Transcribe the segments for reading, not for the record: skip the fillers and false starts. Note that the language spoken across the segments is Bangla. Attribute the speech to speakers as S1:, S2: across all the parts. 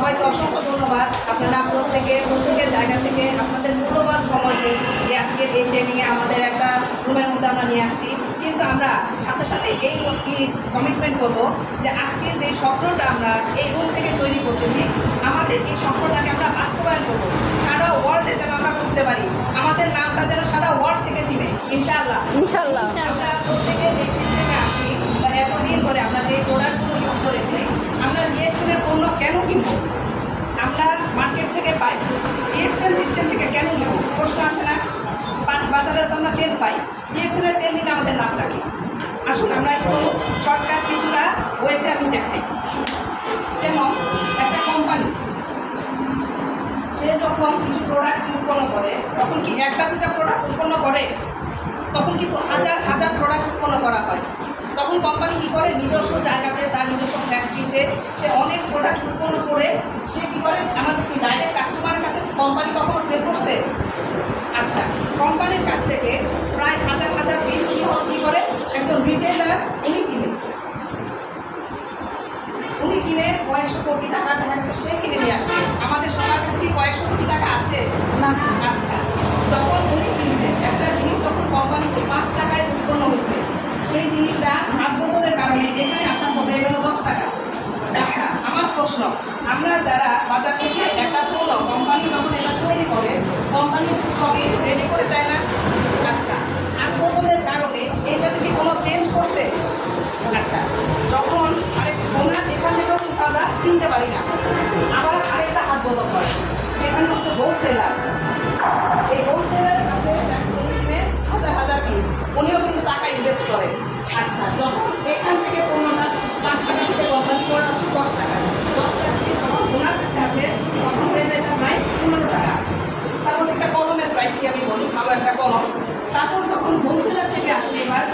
S1: সবাইকে অসংখ্য ধন্যবাদ। আপনারা প্রত্যেকের জায়গা থেকে আপনাদের মূল্যবান সময়কে আজকের এই ট্রেনিংয়ে আমাদের একটা রুমের মধ্যে আমরা নিয়ে আসছি। কিন্তু আমরা সাথে সাথে এই কমিটমেন্ট করব যে আজকে যে স্বপ্নটা আমরা এই রুম থেকে তৈরি করতেছি, আমাদের এই স্বপ্নটাকে আমরা বাস্তবায়ন করবো, সারা ওয়ার্ল্ডে যেন আমরা করতে পারি, আমাদের নামটা যেন সারা ওয়ার্ল্ড থেকে চিনে। ইনশাআল্লাহ ইনশাআল্লাহ। আমরা প্রত্যেকে যে সিস্টেমে আছি বা এতদিন ধরে আমরা যে প্রোডাক্টগুলো ইউজ করেছি, আমরা রিএক্সেনের পণ্য কেন কিনব? আমরা মার্কেট থেকে পাই, রিএক্সেন সিস্টেম থেকে কেন নিব? প্রশ্ন আসে না? বাজারে তো আমরা তেল পাই, রিএক্সেনের তেল নিলে আমাদের লাভ রাখি। আসুন আমরা একটু শর্টকাট কিছুটা ওয়েতে আমি দেখাই। যেমন একটা কোম্পানি সে যখন কিছু প্রোডাক্ট উৎপন্ন করে, তখন কি একটা দুটা প্রোডাক্ট উৎপন্ন করে? তখন কিন্তু হাজার হাজার প্রোডাক্ট উৎপন্ন করা হয়। তখন কোম্পানি কী করে? নিজস্ব জায়গাতে তার নিজস্ব ফ্যাক্টরিতে সে অনেক প্রোডাক্ট উৎপন্ন করে সে কী করে? আমাদের কি ডাইরেক্ট কাস্টমারের কাছে কোম্পানি কখনো সেল করছে? আচ্ছা, কোম্পানির কাছ থেকে প্রায় হাজার হাজার পিস কী করে একজন রিটেলার উনি কিনে কয়েকশো কোটি টাকা দেখা গেছে সে কিনে নিয়ে আসছে। আমাদের সবার কাছে কি কয়েকশো কোটি টাকা আছে না? আচ্ছা, যখন উনি কিনছে একটা জিনিস, তখন কোম্পানিতে 5 টাকায় উৎপন্ন হয়েছে, সেই জিনিসটা হাত বদলের কারণে এখানে আসার পর হয়ে গেল 10 টাকা। আচ্ছা, আমার প্রশ্ন, আমরা যারা বাজার থেকে একটা পণ্য কোম্পানি যখন এটা তৈরি করে, কোম্পানি সব কিছু রেডি করে দেয় না? আচ্ছা, হাত বদলের কারণে এইটাতে কি কোনো চেঞ্জ করছে? আচ্ছা, যখন ওনার এখান থেকেও কিন্তু আমরা কিনতে পারি না, আবার আরেকটা হাত বদল হয়, সেখানে হচ্ছে হোলসেলার। এই হোলসেলারের কাছে উনি কিনে হাজার হাজার পিস, উনিও কিন্তু টাকা ইনভেস্ট করে। আচ্ছা, যখন এখান থেকে পণ্যটা 5 টাকা থেকে কোম্পানি করে আসে 10 টাকা, 10 টাকা থেকে যখন ওনার কাছে আসে তখন হয়ে যায় এটা প্রাইস 15 টাকা। সাপোজ একটা কলমের প্রাইসই আমি বলি, ভালো একটা কলম। তারপর যখন হোলসেলার থেকে আসে, এবার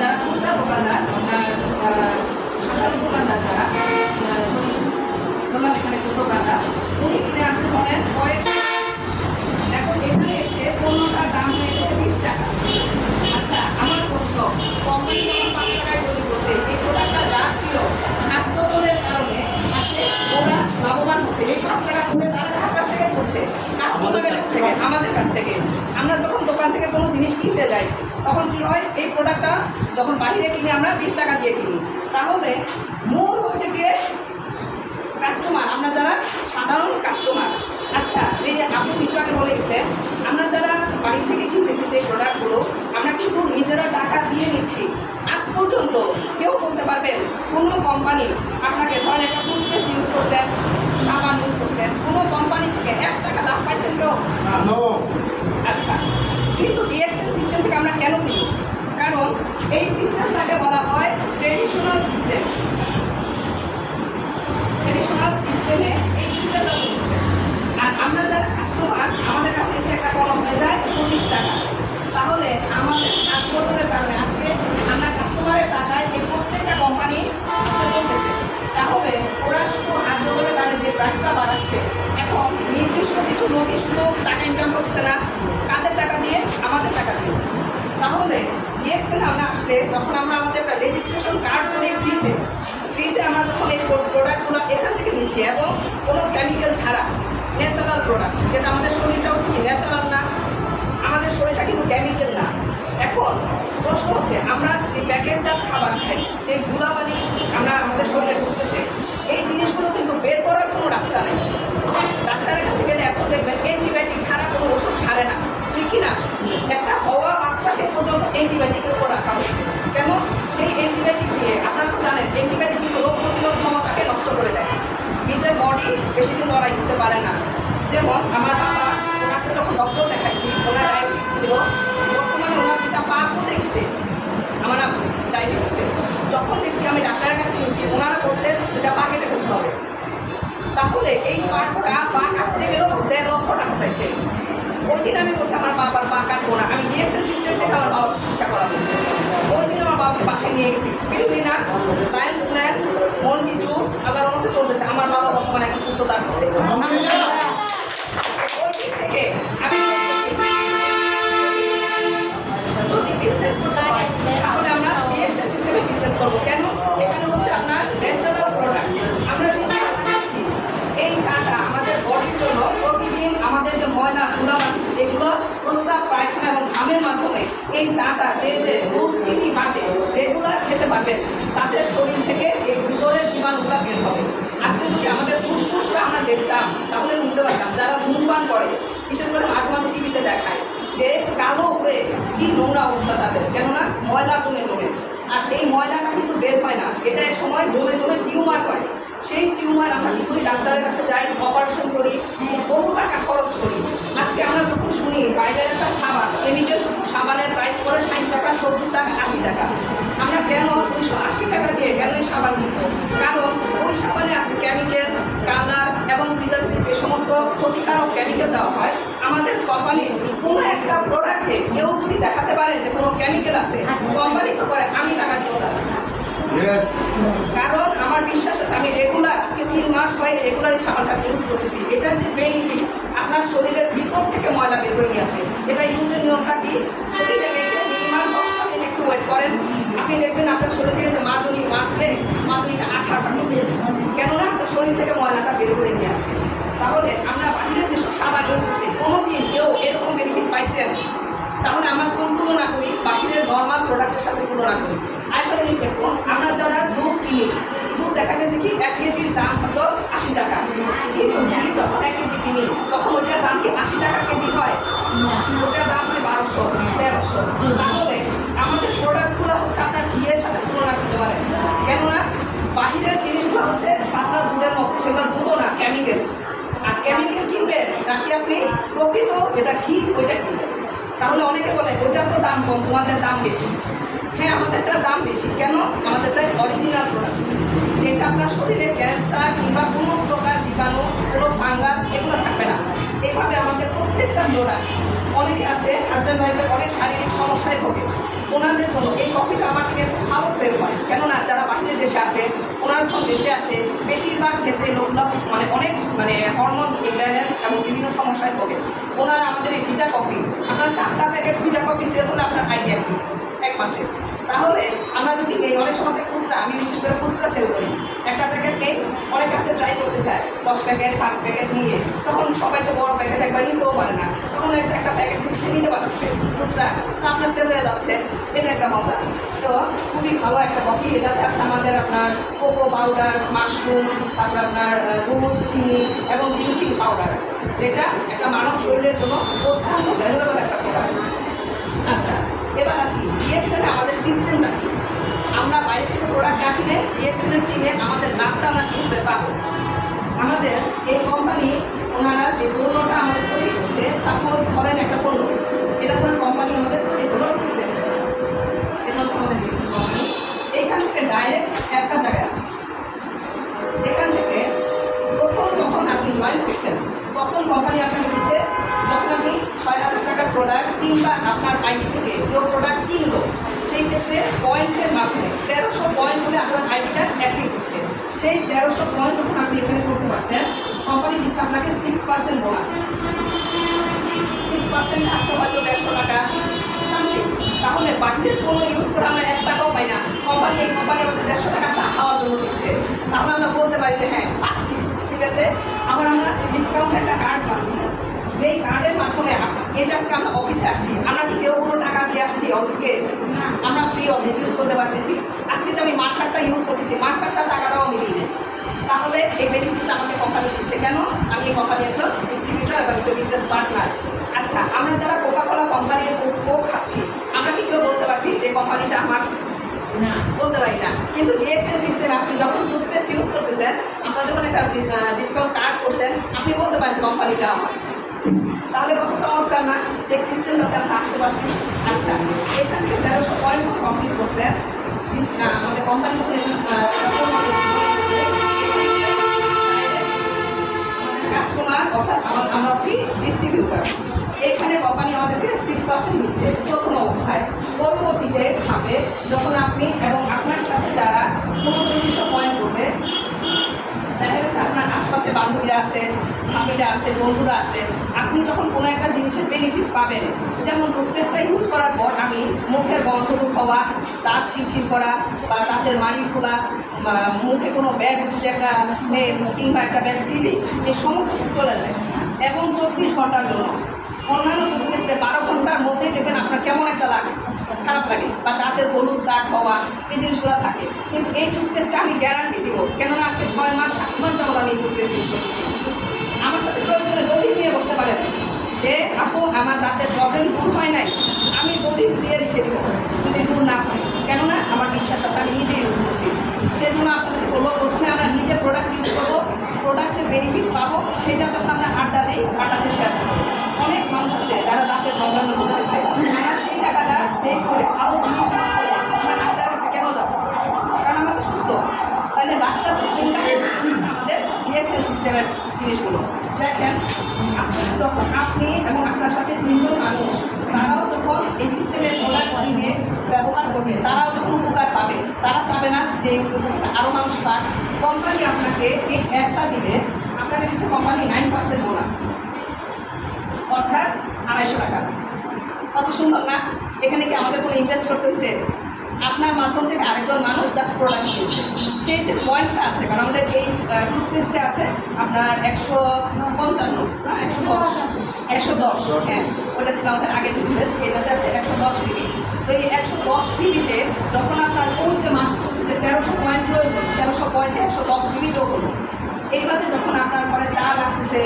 S1: যারা খুচরা দোকানদার, সাধারণ দোকানদার যারা বললাম এখানে দোকানদার, উনি কিনে আছে ধরেন কয়েকশো, এখন এখানে এসে পণ্যটার দাম হয়ে গেছে 20 টাকা। আচ্ছা, আমার প্রশ্ন, কোম্পানি যখন 5 টাকায় তৈরি করছে, এই প্রোডাক্টটা যা ছিল হাত বদলের কারণে আজকে ওরা লাভবান হচ্ছে। এই 5 টাকা করে তারা কার কাছ থেকে করছে? কাস্টমারের কাছ থেকে, আমাদের কাছ থেকে। আমরা যখন দোকান থেকে কোনো জিনিস কিনতে যাই, তখন কি হয়? এই প্রোডাক্টটা যখন বাইরে কিনে আমরা 20 টাকা দিয়ে কিনি, তাহলে মূল হচ্ছে গিয়ে কাস্টমার, আমরা যারা সাধারণ কাস্টমার। আচ্ছা, যে আপনি একটু আগে বলে গেছেন, আমরা যারা বাইরে থেকে কিনতেছি যে প্রোডাক্টগুলো, আমরা কিন্তু নিজেরা টাকা দিয়ে নিচ্ছি। আজ পর্যন্ত কেউ বলতে পারবেন কোনো কোম্পানি আপনাকে ধরেন একটা টুথপেস্ট ইউজ করছেন, সাবান ইউজ করছেন, কোনো কোম্পানি থেকে 1 টাকা লাভ পাইছেন কেউ? আচ্ছা, কিন্তু রিএক্সেন সিস্টেম থেকে আমরা কেন কিনি? কারণ এই সিস্টেমটাকে বলা হয় ট্রেডিশনাল সিস্টেম। ট্রেডিশনাল সিস্টেমে এই সিস্টেমটা চলছে। আর আমরা যারা কাস্টমার, আমাদের কাছে এসে একটা কলম হয়ে যায় 25 টাকা। তাহলে আমাদের হাত বদলের কারণে আজকে আমরা কাস্টমারের টাকায় এই প্রত্যেকটা কোম্পানি আজকে চলতেছে। তাহলে ওরা শুধু হাত বদলের কারণে যে প্রাইসটা বাড়াচ্ছে, এখন নির্দিষ্ট কিছু লোকই শুধু টাকা ইনকাম করছে না, কাদের টাকা দিয়ে? আমাদের টাকা দিয়ে। তাহলে রিএক্সেন আমরা আসলে যখন আমরা আমাদের একটা রেজিস্ট্রেশন কার্ড করে ফ্রিতে আমরা যখন এই প্রোডাক্টগুলো এখান থেকে নিচ্ছি, এবং কোনো কেমিক্যাল ছাড়া ন্যাচারাল প্রোডাক্ট, যেটা আমাদের শরীরটা হচ্ছে কি ন্যাচারাল না, আমাদের শরীরটা কিন্তু কেমিক্যাল না। এখন প্রশ্ন হচ্ছে, আমরা যে প্যাকেটজাত খাবার খাই, যে ধুলাবালি আমরা আমাদের শরীরে ঢুকতেছে, এই জিনিসগুলো কিন্তু বের করার কোনো রাস্তা নেই। ডাক্তারের কাছে গেলে এখন দেখবেন অ্যান্টিবায়োটিক ছাড়া কোনো ওষুধ ছাড়ে না, ঠিক কিনা? একটা হওয়া বাচ্চাকে পর্যন্ত অ্যান্টিবায়োটিকের উপর রাখা হয়েছে। কেন? সেই অ্যান্টিবায়োটিক দিয়ে, আপনারা তো জানেন অ্যান্টিবায়োটিক কিন্তু রোগ প্রতিরোধ ক্ষমতাকে নষ্ট করে দেয়, নিজের বডি বেশি দিন লড়াই করতে পারে না। যেমন আমার বাবা, ওনাকে যখন ডক্টর দেখাইছি, ওনার ডায়াবেটিস ছিল, বর্তমানে ওনার দুটা পা পচে গেছে, আমার ডায়াবেটিসে। যখন দেখছি আমি ডাক্তারের কাছে গেছি, ওনারা বলছেন এটা পা কেটে করতে হবে। তাহলে এই পা কাটতে গেলেও 1.5 লক্ষ টাকা চাইছে। ওই দিন আমি বলছি আমার বাবার পা কাটবো না, আমি রিএক্সেন সিস্টেম থেকে আমার বাবার চিকিৎসা করাবো। ওই দিন আমার বাবাকে বাসায় নিয়ে গেছি, স্পিরিলিনা, লায়ন্সম্যান, মলজি জুস, আল্লাহর মধ্যে চলতেছে। আমার বাবা বর্তমানে এখন সুস্থতার মধ্যে। ওই দিন থেকে আমি যদি বিজনেস করতে হয়, তাহলে আমরা রিএক্সেন সিস্টেমে বিজনেস করবো। কেন? এখানে হচ্ছে আপনার ন্যাচারাল প্রোডাক্ট। আমরা যে চাটা খাচ্ছি, এই এই চাটা যে দুধ চিনি বাদে রেগুলার খেতে পারবেন, তাদের শরীর থেকে এই ভিতরের জীবাণুগুলো বের হবে। আজকে যদি আমাদের ফুসফুসটা আমরা দেখতাম তাহলে বুঝতে পারতাম যারা ধূমপান করে, বিশেষ করে মাঝে মাঝে টিভিতে দেখায় যে কালো হয়ে কি নোংরা অবস্থা তাদের, কেননা ময়লা জমে জমে। আর এই ময়লাটা কিন্তু বের হয় না, এটা এক সময় জমে জমে টিউমার হয়। সেই টিউমার আমরা কী করি, ডাক্তারের কাছে যাই, অপারেশন করি, বহু টাকা খরচ করি। আজকে আমরা যখন শুনি বাইরের একটা সাবান, কেমিক্যাল সাবানের প্রাইস করে 60 টাকা, 70 টাকা, 80 টাকা, আমরা কেন 280 টাকা দিয়ে কেন এই সাবান কিনব? কারণ ওই সাবানে আছে কেমিক্যাল, কালার এবং প্রিজারভেটিভ, যে সমস্ত ক্ষতিকারক কেমিক্যাল দেওয়া হয়। আমাদের কোম্পানির কোনো একটা প্রোডাক্টে কেউ যদি দেখাতে পারে যে কোনো কেমিক্যাল আছে, কোম্পানি তো করে আমি টাকা দিব না। কারণ আমার বিশ্বাস আছে, আমি রেগুলার আজকে 3 মাস হয় রেগুলার এই সাবানটা ইউজ করতেছি। এটার যে বেনিফিট, আপনার শরীরের ভিতর থেকে ময়লা বের করে নিয়ে আসে। এটা ইউজের নিয়মটা কি, শরীরে রেখে মিনিমাম 10 মিনিট একটু ওয়েট করেন, আপনি দেখবেন আপনার শরীর থেকে যে মাজনি মাজলে মাজনিটা আঠা থাকবে, কেননা আপনার শরীর থেকে ময়লাটা বের করে নিয়ে আসে। তাহলে আমরা বাহিরে যেসব সাবান ইউজ করছি, কোনোদিন কেউ এরকম বেনিফিট পাইছেন? তাহলে আমরা যখন তুলনা করি বাহিরের নর্মাল প্রোডাক্টের সাথে তুলনা করি, আরেকটা জিনিস দেখুন, আমরা যারা দুধ কিনি, দুধ দেখা গেছে কি 1 কেজির দাম হয়তো 80 টাকা, কিন্তু ঘি যখন 1 কেজি কিনি তখন ওইটার দাম কি 80 টাকা কেজি হয়? ওটার দাম হয় 1200, 1300। তাহলে আমাদের প্রোডাক্টগুলো হচ্ছে আপনার ঘিয়ের সাথে তুলনা করতে পারেন, কেননা বাহিরের জিনিসগুলো হচ্ছে পাতলা দুধের মতো, সেগুলো দুধও না, কেমিক্যাল। আর কেমিক্যাল কিনবেন নাকি আপনি প্রকৃত যেটা ঘি ওইটা কিনবেন? তাহলে অনেকে বলে ওইটার তো দাম কম, তোমাদের দাম বেশি। হ্যাঁ, আমাদেরটার দাম বেশি কেন? আমাদেরটাই অরিজিনাল প্রোডাক্ট, যেটা আপনার শরীরে ক্যান্সার কিংবা কোনো প্রকার জীবাণু, কোনো ফাঙ্গাস এগুলো থাকবে না। এইভাবে আমাদের প্রত্যেকটা প্রোডাক্ট, অনেকে আছে হাজব্যান্ড ওয়াইফের অনেক শারীরিক সমস্যায় ভোগে, ওনাদের জন্য এই কফিটা আমার থেকে ভালো সেল হয়। কেননা যারা বাইরের দেশে আসে, ওনারা যখন দেশে আসে বেশিরভাগ ক্ষেত্রে লোকগুলো অনেক হরমোন ইমব্যালেন্স এবং বিভিন্ন সমস্যায় ভোগে। ওনারা আমাদের এই ভিটা কফি, আপনার 4টা প্যাকেট ভিটা কফি সেল হলে আপনার আইডিয়া একটু 1 মাসে। তাহলে আমরা যদি এই অনেক সময় খুচরা, আমি বিশেষ করে খুচরা সেল করি, একটা প্যাকেট নেই, অনেক কাছে ট্রাই করতে চায় 10 প্যাকেট 5 প্যাকেট নিয়ে, তখন সবাই তো বড় প্যাকেট একবার নিতেও পারে না, তখন একটা প্যাকেট সে নিতে পারছে খুচরা, তো আপনার সেল হয়ে যাচ্ছে। এটা একটা মজা। তো খুবই ভালো একটা কফি। এটাতে আছে আমাদের আপনার কোকো পাউডার, মাশরুম, তারপর আপনার দুধ, চিনি এবং জিনসিং পাউডার, যেটা একটা মানব শরীরের জন্য অত্যন্ত ভ্যালুয়েবল একটা প্রোডাক্ট। আচ্ছা, এবার আসি রিয়েকশনে আমাদের সিস্টেমটা কি। আমরা বাইরে থেকে প্রোডাক্ট না কিনে রিয়েকশনের টিমে আমাদের লাভটা আমরা কীভাবে পাবো? আমাদের এই কোম্পানি, ওনারা যে পণ্যটা আমাদের তৈরি করছে, সাপোজ ধরেন একটা পণ্য, এটা ধরেন কোম্পানি আমাদের তৈরি করলো টুথপেস্ট, এটা হচ্ছে আমাদের রিয়েকশন কোম্পানি। এইখান থেকে ডাইরেক্ট একটা জায়গায় আসে। এখান থেকে প্রথম যখন আপনি জয়েন করছেন, তখন কোম্পানি আপনাকে দিচ্ছে, যখন আপনি 6000 টাকার প্রোডাক্ট কিংবা আপনার আইডি থেকে কেউ প্রোডাক্ট কিনলো, সেই ক্ষেত্রে পয়েন্টের মাধ্যমে 1300 পয়েন্ট হলে আপনার আইডিটা অ্যাক্টিভ হচ্ছে। সেই 1300 পয়েন্ট যখন আপনি এখানে করতে পারছেন, কোম্পানি দিচ্ছে আপনাকে 6% বোনাস। 6% আসলে হয়তো 150 টাকা সামথিং। তাহলে বাহিরের কোনো ইউজ করে আমরা 1 টাকাও পাই না, এই কোম্পানি আমাদের 150 টাকা চা খাওয়ার জন্য দিচ্ছে। তাহলে আমরা বলতে পারি যে হ্যাঁ পাচ্ছি, ঠিক আছে। আবার আমরা ডিসকাউন্ট একটা কার্ড পাচ্ছি, যেই কার্ডের মাধ্যমে এই যে আজকে আমরা অফিসে আসছি, আমরা কি কেউ কোনো টাকা দিয়ে আসছি অফিসকে? আমরা ফ্রি অফিস ইউজ করতে পারতেছি। আজকে যে আমি মার্ক কার্ডটা ইউজ করতেছি, মার্ক কার্ডটার টাকাটাও আমি দিই। তাহলে এই বেনিফিটটা আমাকে কোম্পানি দিচ্ছে কেন? আমি এই কোম্পানির একজন ডিস্ট্রিবিউটর এবং বিজনেস পার্টনার। আচ্ছা, আমরা যারা কোকা-কোলা কোম্পানির কোক খাচ্ছি, আমরা কি কেউ বলতে পারছি যে কোম্পানিটা আমার? না, বলতে পারি না। কিন্তু রিয়েকশন সিস্টেমে আপনি যখন টুথপেস্ট ইউজ করতেছেন, আপনার যখন একটা ডিসকাউন্ট কার্ড করছেন, আপনি বলতে পারেন কোম্পানিটা আমার। তাহলে কত চমৎকার না, যে সিস্টেমটাতে আমরা আসতে পারছি। আচ্ছা, এখান থেকে 1300 পয়েন্ট কমপ্লিট করছে আমাদের কোম্পানি। কাস্টমার অর্থাৎ আমরা হচ্ছি ডিস্ট্রিবিউটার। এখানে কোম্পানি আমাদেরকে 6% দিচ্ছে প্রথম অবস্থায়। পরবর্তীতে ভাবে যখন আপনি এবং আপনার সাথে যারা 2900 পয়েন্ট করবে, দেখা গেছে আপনার আশপাশে বান্ধবীরা আছেন, ভাবিরা আছে, বন্ধুরা আছে, আপনি যখন কোনো একটা জিনিসের বেনিফিট পাবেন, যেমন টুথপেস্টটা ইউজ করার পর আমি মুখের গন্ধ দূর হওয়া, দাঁত শিরশির করা বা দাঁতের মাড়ি খোলা, মুখে কোনো ব্যাড যে একটা স্মেল কিংবা একটা ব্যাড ফিলিং, এই সমস্ত কিছু চলে যায়। এবং 24 ঘন্টার জন্য, অন্যান্য টুথপেস্টে 12 ঘন্টার মধ্যেই দেখবেন আপনার কেমন একটা লাগে। খারাপ লাগে বা দাঁতের হলুদ দাগ হওয়া এই জিনিসগুলো থাকে। কিন্তু এই টুথপেস্টটা আমি গ্যারান্টি দিব, কেননা আজকে 6 মাস 7 মাস যাবত আমি এই টুথপেস্ট ইউজ করতেছি। আমার সাথে প্রয়োজনে দলিল নিয়ে বসতে পারেন যে আপু আমার দাঁতের প্রবলেম দূর হয় নাই, আমি দলিল দিয়ে রেখে দেবো যদি দূর না হয়, কেননা আমার বিশ্বাস আছে, আমি নিজে ইউজ করছি। সেই জন্য আপনাদের বলবো প্রথমে আমরা নিজে প্রোডাক্ট ইউজ করবো, প্রোডাক্টের বেনিফিট পাবো, সেটা যখন আমরা আড্ডা দিই আড্ডাতে শেয়ার করবো। অনেক মানুষ আছে যারা দাঁতের প্রবলেমে ভুগতেছে, আমরা সেই টাকাটা সেভ করে ভালো জিনিস ইউজ করে আমরা ডাক্তারের কাছে কেন যাবো? কারণ আমরা তো সুস্থ। তাহলে ডাক্তার আমাদের ডিএসএল সিস্টেমের জিনিসগুলো দেখেন। আস্তে আস্তে যখন আপনি এবং আপনার সাথে 3 জন মানুষ তারাও যখন এই সিস্টেমের প্রোডাক্ট কিনে ব্যবহার করবে, তারাও যখন উপকার পাবে, তারা চাবে না যে আরও মানুষ পাক। কোম্পানি আপনাকে এই অ্যাপটা দিলে আপনাকে দিচ্ছে কোম্পানি 9% বোনাস, অর্থাৎ 250 টাকা। কত সুন্দর না? এখানে কি আমাদের কোনো ইনভেস্ট করতে হয়েছে? আপনার মাধ্যম থেকে আরেকজন মানুষ জাস্ট প্রোডাক্ট দিয়েছে। সেই যে পয়েন্টটা আছে, কারণ আমাদের এই টুথপেস্টে আছে আপনার 155 না 110, হ্যাঁ ওটা ছিল আমাদের আগের টুথপেস্ট, এটাতে আছে 110 পিবি। তো এই 110 পিবিতে যখন আপনার ওই যে মাস শেষে 1300 পয়েন্ট প্রয়োজন, 1300 পয়েন্টে 110 পিবি যোগ হলো। এইভাবে যখন আপনার ঘরে চা লাগতেছে,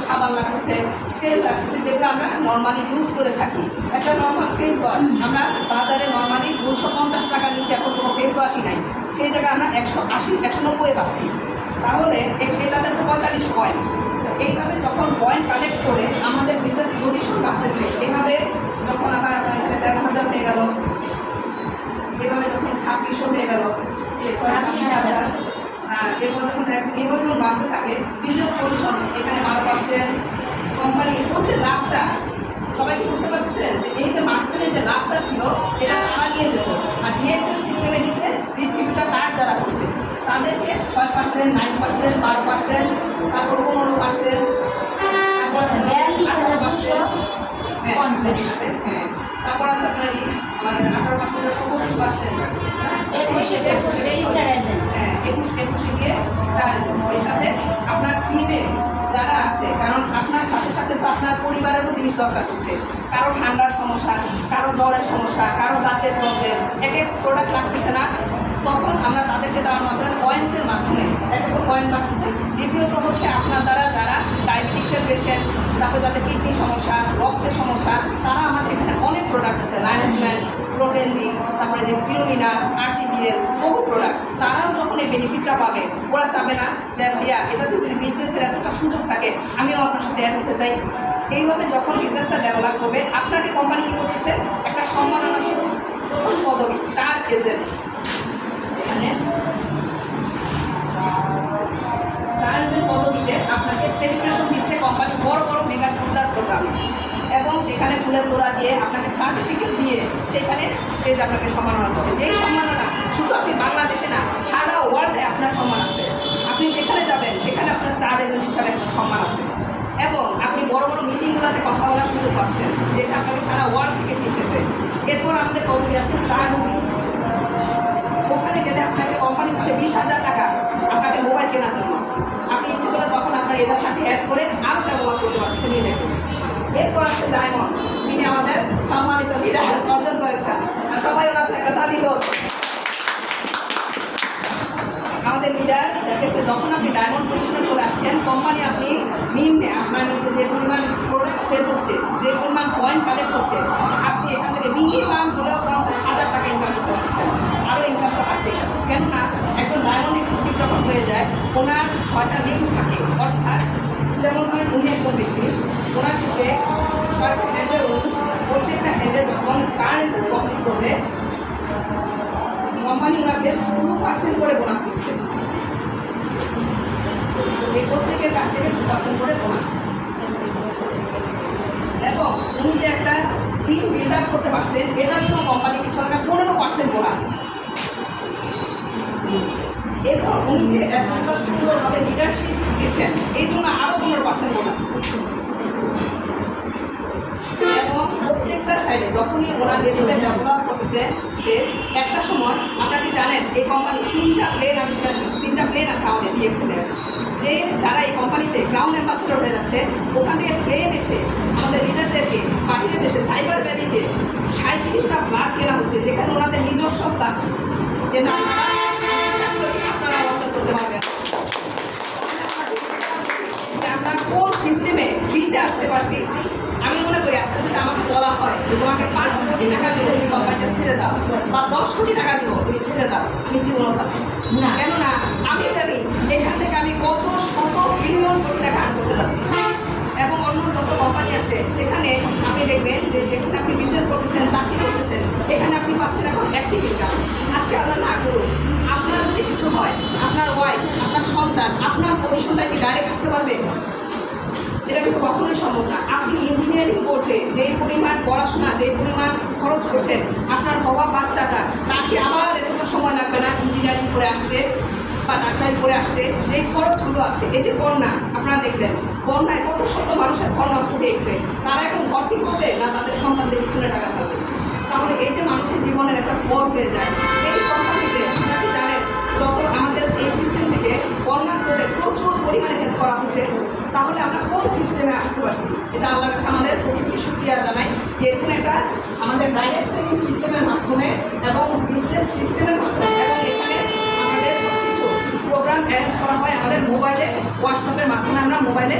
S1: সাবান লাগতেছে, তেল লাগতেছে, যেগুলো আমরা নর্মালি ইউজ করে থাকি, একটা নর্মাল ফেস ওয়াশ আমরা বাজারে নর্মালি 250 টাকার নিচে এখন কোনো ফেস ওয়াশই নাই, সেই জায়গায় আমরা 180 190 পাচ্ছি। তাহলে এটাতে আছে 45 পয়েন্ট। এইভাবে যখন পয়েন্ট কালেক্ট করে আমাদের বিজনেস পজিশন বাড়তেছে, এইভাবে যখন আবার আপনার এখানে 13,000 হয়ে গেল, এভাবে যখন 2600 হয়ে গেল, 26,000, এরপর যখন এবার যখন বাড়তে থাকে বিজনেস পজিশন এখানে 12%। কোম্পানি হচ্ছে লাভটা সবাইকে বুঝতে পারতেছেন যে এই যে মাঝখানে যে লাভটা ছিল এটা তারা নিয়ে যেত। আর ডিএসএল সিস্টেমে দিচ্ছে ডিস্ট্রিবিউটার কার্ড যারা করছে তাদেরকে 6%, 9%, 12%, তারপর 15%, তারপর আছে 18%, হ্যাঁ তারপর আছে আপনার আমাদের 18% 25%, হ্যাঁ 21 দিয়ে স্টার এজেন্ট। এর সাথে আপনার টিমে যারা আছে, কারণ আপনার সাথে সাথে তো আপনার পরিবারেরও জিনিস দরকার হচ্ছে, কারো ঠান্ডার সমস্যা, কারো জ্বরের সমস্যা, কারো দাঁতের প্রবলেম, এক এক প্রোডাক্ট লাগতেছে না, তখন আমরা তাদেরকে দেওয়ার মাধ্যমে পয়েন্টের মাধ্যমে একটা পয়েন্ট পাঠাচ্ছে। দ্বিতীয়ত হচ্ছে আপনার দ্বারা যারা ডায়াবেটিক্সের পেশেন্ট, তারপর যাদের কিডনি সমস্যা, রক্তের সমস্যা, তারা আমাদের এখানে অনেক প্রোডাক্ট আছে, লায়ন্সম্যান, প্রোটেনজি, তারপরে যে স্পিরুলিনা, আরটিজিএল, বহু প্রোডাক্ট। তারাও যখন এই বেনিফিটটা পাবে, ওরা চাবে না যে ভাইয়া এটাতে যদি বিজনেসের এতটা সুযোগ থাকে আমিও আপনার সাথে অ্যাড হতে চাই। এইভাবে যখন বিজনেসটা ডেভেলপ করবে, আপনাকে কোম্পানি কী করতেছে, একটা সম্মাননা প্রথম পদবি স্টার এজেন্ট, এখানে স্টার এজেন্ট পদবিতে আপনাকে সেলিব্রেশন দিচ্ছে কোম্পানি বড় বড় মেগা সিস্টার প্রোগ্রামে, এবং সেখানে ফুলের তোড়া দিয়ে আপনাকে সার্টিফিকেট দিয়ে সেখানে স্টেজ আপনাকে সম্মাননা দিচ্ছে। যেই সম্মাননা শুধু আপনি বাংলাদেশে না, সারা ওয়ার্ল্ডে আপনার সম্মান আছে। আপনি যেখানে যাবেন সেখানে আপনার স্টার এজেন্ট হিসাবে একটা সম্মান আছে, এবং আপনি বড় বড় মিটিংগুলোতে কথা বলার সুযোগ পাচ্ছেন, যেটা আপনাকে সারা ওয়ার্ল্ড থেকে চিনতেছে। এরপর আমাদের পদবি আছে স্টার মুভি, ওখানে গেলে আপনাকে কোম্পানি দিচ্ছে 20,000 টাকা আপনাকে মোবাইল কেনার জন্য। আপনি ইচ্ছে করলে তখন আপনার এটার সাথে অ্যাড করে আরও ব্যবহার করতে পারছেন নিজেকে। এরপর আছে ডায়মন্ড, যিনি আমাদের সম্মানিত লিডার অর্জন করেছেন, সবাই ওনার একটা তালি হোক। আমাদের লিডার দেখেছে যখন আপনি ডায়মন্ড পজিশনে চলে আসছেন, কোম্পানি আপনি নিম্নে আপনার নিচে যে পরিমাণ প্রোডাক্ট সেল হচ্ছে, যে পরিমাণ পয়েন্ট কালেক্ট হচ্ছে, আপনি এখান থেকে মিনিমাম হলেও 50,000 টাকা ইনকাম করতে পারছেন। আরও ইনকাম তো আছে, কেননা একজন ডায়মন্ড এক্সিকিউটিভ যখন হয়ে যায় ওনার 6টা লিঙ্ক থাকে, অর্থাৎ যেমন হয় উনি একজন ব্যক্তি, ওনার থেকে 6টা হ্যান্ডে, প্রত্যেকটা হ্যান্ডে যখন স্টার এজেন্ট কমপ্লিট করবে কোম্পানি ওনাকে 2% করে বোনাস দিচ্ছে। এই প্রত্যেকের কাছ থেকে 2% করে বোনাস, এবং উনি যে একটা টিম বিল্ড আপ করতে পারছেন এটার জন্য কোম্পানি কিছু টাকা 15% বোনাস। এরপর উনি যে এতটা সুন্দরভাবে লিডারশিপ দিয়েছেন এই জন্য আরও 15% বোনাস। এবং প্রত্যেকটা সাইডে যখনই ওরা ডেভেলপ করতেছে স্টেজ, একটা সময় আপনারা কি জানেন এই কোম্পানি 3টা প্লেন আবিষ্কার, 3টা প্লেন আছে আমাদের ডিএক্সএল এর, যে যারা এই কোম্পানিতে গ্রাউন্ড অ্যাম্বাসেডর হয়ে যাচ্ছে, ওখান থেকে প্লেন এসে আমাদের লিডারদেরকে বাহিরের দেশে সাইবার ভ্যালিতে 37টা ফ্ল্যাট কেনা হয়েছে, যেখানে ওনাদের নিজস্ব ফ্ল্যাট, যেটা আপনারা অর্জন করতে পারবেন। যে আমরা কোন সিস্টেমে ফ্রিতে আসতে পারছি। আমি মনে করি আজকে যদি আমাকে বলা হয় যে তোমাকে 5 কোটি টাকা দিব তুমি কোম্পানিটা ছেড়ে দাও, বা 10 কোটি টাকা দিব তুমি ছেড়ে দাও, আমি জীবনও থাকবো না। কেননা আমি জানি এখান থেকে আমি কত শত বিলিয়ন কোটি টাকা আর্ন করতে যাচ্ছি। এবং অন্য যত কোম্পানি আছে সেখানে আপনি দেখবেন যে যেখানে আপনি বিজনেস করতেছেন, চাকরি করতেছেন, এখানে আপনি পাচ্ছেন এখন অ্যাক্টিভ ইনকাম। আজকে আল্লাহ না করুন আপনার যদি কিছু হয়, আপনার ওয়াইফ, আপনার সন্তান, আপনার পজিশনটা কি ডাইরেক্ট আসতে পারবে? এটা কিন্তু কখনোই সম্ভব না। আপনি ইঞ্জিনিয়ারিং করতে যে পরিমাণ পড়াশোনা, যে পরিমাণ খরচ করছেন, আপনার হওয়া বাচ্চাটা তাকে আবার এতটা সময় লাগবে না ইঞ্জিনিয়ারিং করে আসতে বা ডাক্তারি করে আসতে। যে খরচগুলো আছে, এই যে বন্যা, আপনারা দেখলেন বন্যায় কত শত মানুষের ঘর নষ্ট হয়েছে, তারা এখন ভর্তি করবে না তাদের সন্তানদের পিছনে টাকা থাকবে। তাহলে এই যে মানুষের জীবনের একটা ফল হয়ে যায়। এই কোম্পানিতে আপনারা কি জানেন, যত আমাদের এই সিস্টেম থেকে বন্যার্থদের প্রচুর পরিমাণে হেল্প করা হয়েছে। তাহলে আমরা কোন সিস্টেমে আসতে পারছি? এটা আল্লাহর কাছে আমাদের প্রকৃতি শুকরিয়া জানাই যে এরকম একটা আমাদের ডাইরেক্ট সেলিং সিস্টেমের মাধ্যমে এবং বিজনেস সিস্টেমের মাধ্যমে, এবং এখানে আমাদের সব কিছু প্রোগ্রাম অ্যারেঞ্জ করা হয় আমাদের মোবাইলে, হোয়াটসঅ্যাপের মাধ্যমে আমরা মোবাইলে।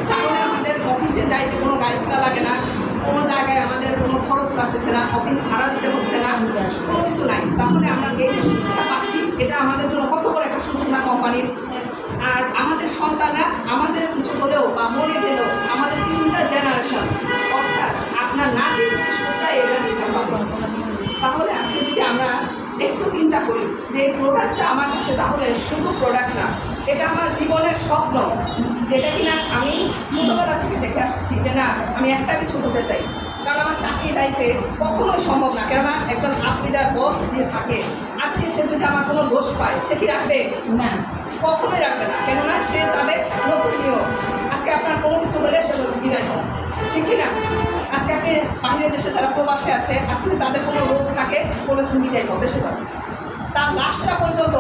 S1: তাহলে আমাদের অফিসে যাইতে কোনো গাড়ি ভাড়া লাগে না, কোনো জায়গায় আমাদের কোনো খরচ লাগতেছে না, অফিস ভাড়া দিতে হচ্ছে না, কোনো কিছু নাই। তাহলে আমরা এই যে সুযোগটা পাচ্ছি, এটা আমাদের জন্য কত বড় একটা সুযোগ না কোম্পানির। আর আমাদের সন্তানরা আমাদের কিছু হলেও বা মরে গেলেও আমাদের 3টা জেনারেশন, অর্থাৎ আপনার নাতি সুদ্ধা এটা নিতে পারবে। তাহলে আজকে যদি আমরা একটু চিন্তা করি যে এই প্রোডাক্টটা আমার কাছে তাহলে শুধু প্রোডাক্ট না, এটা আমার জীবনের স্বপ্ন, যেটা কিনা আমি ছোটোবেলা থেকে দেখে আসছি যে না আমি একটা কিছু হতে চাই। কারণ আমার চাকরি লাইফে কখনোই সম্ভব না, কেননা একজন আপলিডার বস যে থাকে, আজকে সে যদি আমার কোনো দোষ পায় সে কি রাখবে? না, কখনোই রাখবে না। কেননা সে যাবে নতুন নিয়ম। আজকে আপনার কোনো কিছু হলে সে বিদায় হোক, ঠিক কিনা? আজকে আপনি বাইরের দেশে যারা প্রবাসে আছে, আজকে তাদের কোনো রোগ থাকে, বলে তুমি বিদায় হোক, দেশে যাবে, তার লাশটা পর্যন্ত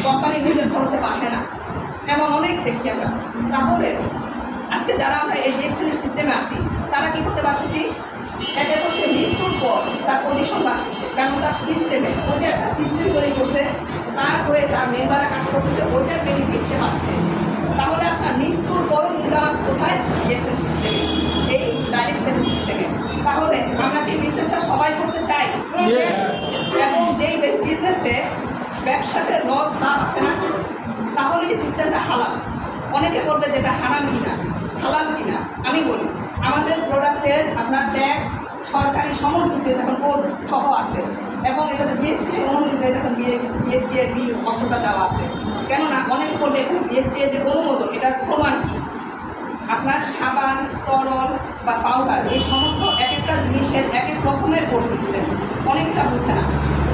S1: কোম্পানি নিজের খরচে পাঠে না, এমন অনেক দেখছি আমরা। তাহলে আজকে যারা আমরা এই ডিএক্সএলের সিস্টেমে আছি, তারা কী করতে পারতেছি? একে তো সে মৃত্যুর পর তার পজিশন বাড়তেছে, কারণ তার সিস্টেমে ওই যে একটা সিস্টেম তৈরি করছে, তার হয়ে তার মেম্বাররা কাজ করতেছে, ওইটার বেনিফিট সে পাচ্ছে। তাহলে আপনার মৃত্যুর পরও ইনকাম আছে কোথায়? ডিএক্সএল সিস্টেমে, এই ডাইরেক্ট সেলিং সিস্টেমে। তাহলে আমরা কি বিজনেসটা সবাই করতে চাই? এবং যেই বিজনেসে ব্যবসাতে লস লাভ আছে না, তাহলে এই সিস্টেমটা হালাল। অনেকে বলবে যে এটা হারাম কিনা, হালাল কিনা। আমি বলি আমাদের প্রোডাক্টের আপনার ট্যাক্স, সরকারি সমস্ত কিছু দেখুন কোড সহ আছে, এবং এটাতে বিএসটি অনুমোদিত, দেখুন বিএসটি এর বি অপশনটা দেওয়া আছে। কেননা অনেকে বলবে এখানে বিএসটি এর যে অনুমোদন, এটার প্রমাণ কী? আপনার সাবান, তরল বা পাউডার, এই সমস্ত এক একটা জিনিসের এক এক রকমের কোড সিস্টেম, অনেকটা বুঝে না।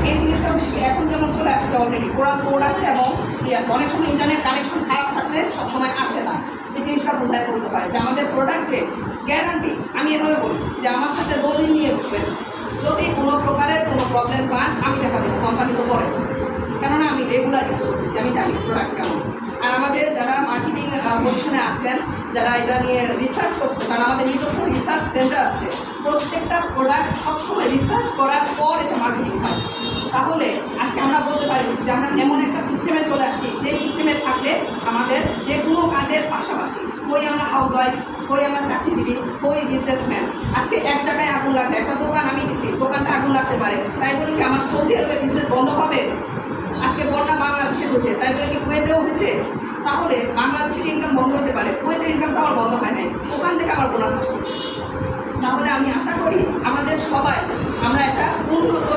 S1: এই জিনিসটা এখন যেমন চলে আসছে অলরেডি, ওরা কোড আছে এবং ইয়ে আছে। অনেক সময় ইন্টারনেট কানেকশন খারাপ থাকলে সবসময় আসে না। এই জিনিসটা বোঝায় বলতে পারে যে আমাদের প্রোডাক্টে গ্যারান্টি। আমি এভাবে বলি যে আমার সাথে দলিল নিয়ে বসবেন, যদি কোনো প্রকারের কোনো প্রবলেম পান আমি টাকা দেবো, কোম্পানি তো করে, কেননা আমি রেগুলার ইউজ করতেছি, আমি জানি প্রোডাক্ট কেমন। আর আমাদের যারা মার্কেটিং পজিশনে আছেন, যারা এটা নিয়ে রিসার্চ করছে, কারণ আমাদের নিজস্ব রিসার্চ সেন্টার আছে, প্রত্যেকটা প্রোডাক্ট সবসময় রিসার্চ করার পর এটা মার্কেটিং হয়। তাহলে আজকে আমরা বলতে পারি যে আমরা এমন একটা সিস্টেমে চলে আসছি, যে সিস্টেমে থাকলে আমাদের যে কোনো কাজের পাশাপাশি, হই আমরা হাউস ওয়াইফ, হই আমরা চাকরিজীবী, হই বিজনেসম্যান, আজকে এক জায়গায় আগুন লাগবে, একটা দোকান আমি দিছি, দোকানটা আগুন লাগতে পারে, তাই বলে কি আমার সৌদি আরবে বিজনেস বন্ধ হবে? আজকে বন্যা বাংলাদেশে হয়েছে, তাই বলে কি কুয়েতেও হয়েছে? তাহলে বাংলাদেশের ইনকাম বন্ধ হতে পারে, কুয়েতের ইনকাম তো আমার বন্ধ হয় নাই, ওখান থেকে আমার বোনাস আসতেছে। তাহলে আমি আশা করি আমাদের সবাই আমরা একটা উন্নত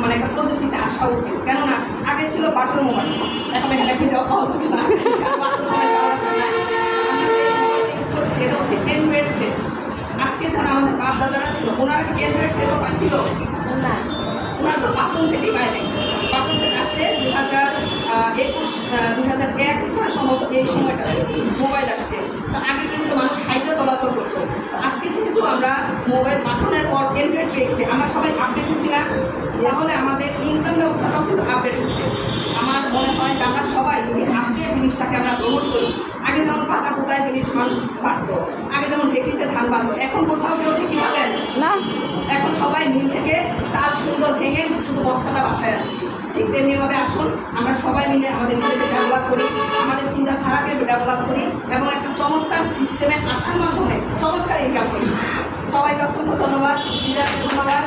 S1: মানে একটা প্রযুক্তিতে আসা উচিত। কেননা আগে ছিল বাটন মোবাইল, এখন এখানে কি যাওয়া পাওয়া যাবে না, বাটন মোবাইল পাওয়া যাবে না। এটা হচ্ছে অ্যান্ড্রয়েড সেট। আজকে যারা আমাদের বাপ দাদারা ছিল, ওনারা কি অ্যান্ড্রয়েড সেটও পাইছিল না, ওনারা তো বাটন সেটই পায় নাই। বাটন সেট আসছে 2021 2001 সম্ভবত, এই সময়টাতে মোবাইল আসছে। তো আগে কিন্তু মানুষ হাইটে চলাচল করতো। আজকে যেহেতু আমরা মোবাইল বাটনের পর অ্যান্ড্রয়েড পেয়েছি, আমরা সবাই আপডেট হয়েছি না, তাহলে আমাদের ইনকাম ব্যবস্থাটাও কিন্তু আপডেট হচ্ছে। আমার মনে হয় যে আমরা সবাই যদি আপডেট জিনিসটাকে আমরা গ্রহণ করি। আগে যেমন পাটা পোতায় জিনিস মানুষ পারতো, আগে যেমন ঢেকিতে ধান বাঁধতো, এখন কোথাও কেউ ঢেকি পাবেন
S2: না।
S1: এখন সবাই মিল থেকে চাল সুন্দর ভেঙে শুধু বস্তাটা বাসায় আসছি। ঠিক তেমনিভাবে আসুন আমরা সবাই মিলে আমাদের নিজেকে ডেভেলপ করি, আমাদের চিন্তাধারাকে ডেভেলপ করি এবং একটা চমৎকার সিস্টেমে আসার মাধ্যমে চমৎকার ইনকাম করি। সবাইকে অসংখ্য ধন্যবাদ, ধন্যবাদ।